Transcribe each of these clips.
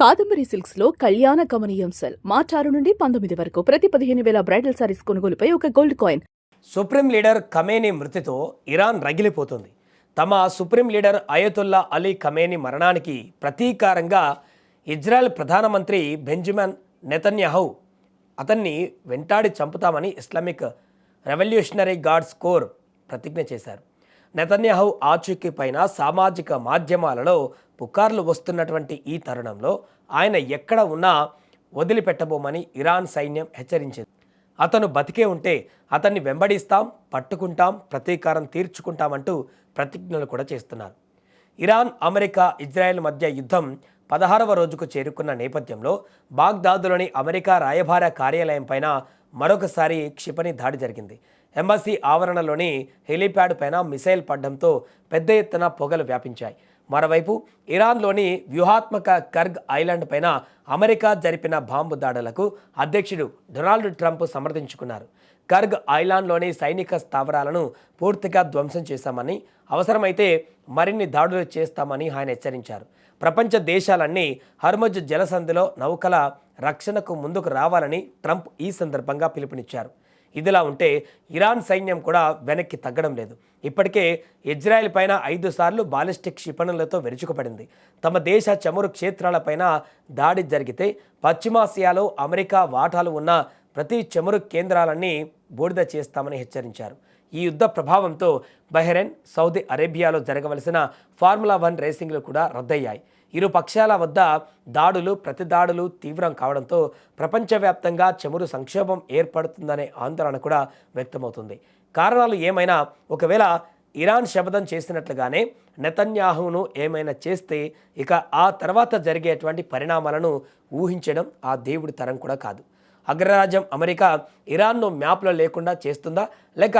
Kadambari silks లో కళ్యాణ గమనీయం cell మార్చి 6 నుండి 19 వరకు ప్రతి 15,000 బ్రైడల్ సారీస్ కొనుగోలుపై ఒక gold coin. Supreme leader Khamenei మృతితో ఇరాన్ రగిలిపోతుంది. తమ supreme leader Ayatollah Ali Khamenei మరణానికి ప్రతీకారంగా ఇజ్రాయెల్ ప్రధానమంత్రి బెంజమిన్ నెతన్యాహు అతన్ని వెంటాడి చంపుతామని ఇస్లామిక్ రెవల్యూషనరీ గార్డ్స్ కోర్ ప్రతిజ్ఞ చేశారు. నెతన్యాహు ఆచూకీ పైన సామాజిక మాధ్యమాలలో పుకార్లు వస్తున్నటువంటి ఈ తరుణంలో ఆయన ఎక్కడ ఉన్నా వదిలిపెట్టబోమని ఇరాన్ సైన్యం హెచ్చరించింది. అతను బతికే ఉంటే అతన్ని వెంబడిస్తాం, పట్టుకుంటాం, ప్రతీకారం తీర్చుకుంటామంటూ ప్రతిజ్ఞలు కూడా చేస్తున్నారు. ఇరాన్, అమెరికా, ఇజ్రాయెల్ మధ్య యుద్ధం 16వ రోజుకు చేరుకున్న నేపథ్యంలో బాగ్దాదులోని అమెరికా రాయబార కార్యాలయం పైన మరొకసారి క్షిపణి దాడి జరిగింది. ఎంబసీ ఆవరణలోని హెలీప్యాడ్ పైన మిసైల్ పడడంతో పెద్ద ఎత్తున పొగలు వ్యాపించాయి. మరోవైపు ఇరాన్లోని వ్యూహాత్మక కర్గ్ ఐలాండ్ పైన అమెరికా జరిపిన బాంబు దాడులకు అధ్యక్షుడు డొనాల్డ్ ట్రంప్ సమర్థించుకున్నారు. కర్గ్ ఐలాండ్లోని సైనిక స్థావరాలను పూర్తిగా ధ్వంసం చేశామని, అవసరమైతే మరిన్ని దాడులు చేస్తామని ఆయన హెచ్చరించారు. ప్రపంచ దేశాలన్నీ హర్ముజ్ జలసంధిలో నౌకల రక్షణకు ముందుకు రావాలని ట్రంప్ ఈ సందర్భంగా పిలుపునిచ్చారు. ఇదిలా ఉంటే ఇరాన్ సైన్యం కూడా వెనక్కి తగ్గడం లేదు. ఇప్పటికే ఇజ్రాయెల్ పైన 5 సార్లు బాలిస్టిక్ క్షిపణులతో విరుచుకుపడింది. తమ దేశ చమురు క్షేత్రాలపైన దాడి జరిగితే పశ్చిమాసియాలో అమెరికా వాటాలు ఉన్న ప్రతి చమురు కేంద్రాలన్నీ బూడిద చేస్తామని హెచ్చరించారు. ఈ యుద్ధ ప్రభావంతో బహ్రెయిన్, సౌదీ అరేబియాలో జరగవలసిన ఫార్ములా 1 రేసింగ్లు కూడా రద్దయ్యాయి. ఇరు పక్షాల వద్ద దాడులు, ప్రతిదాడులు తీవ్రం కావడంతో ప్రపంచవ్యాప్తంగా చమురు సంక్షోభం ఏర్పడుతుందనే ఆందోళన కూడా వ్యక్తమవుతుంది. కారణాలు ఏమైనా, ఒకవేళ ఇరాన్ శపథం చేసినట్లుగానే నెతన్యాహును ఏమైనా చేస్తే ఇక ఆ తర్వాత జరిగేటువంటి పరిణామాలను ఊహించడం ఆ దేవుడి తరం కూడా కాదు. అగ్రరాజ్యం అమెరికా ఇరాన్ను మ్యాప్లో లేకుండా చేస్తుందా, లేక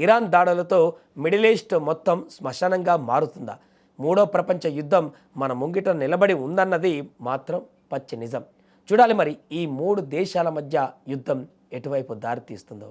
ఇరాన్ దాడులతో మిడిల్ ఈస్ట్ మొత్తం శ్మశానంగా మారుతుందా? మూడో ప్రపంచ యుద్ధం మన ముంగిట నిలబడి ఉందన్నది మాత్రం పచ్చి నిజం. చూడాలి మరి ఈ 3 దేశాల మధ్య యుద్ధం ఎటువైపు దారితీస్తుందో.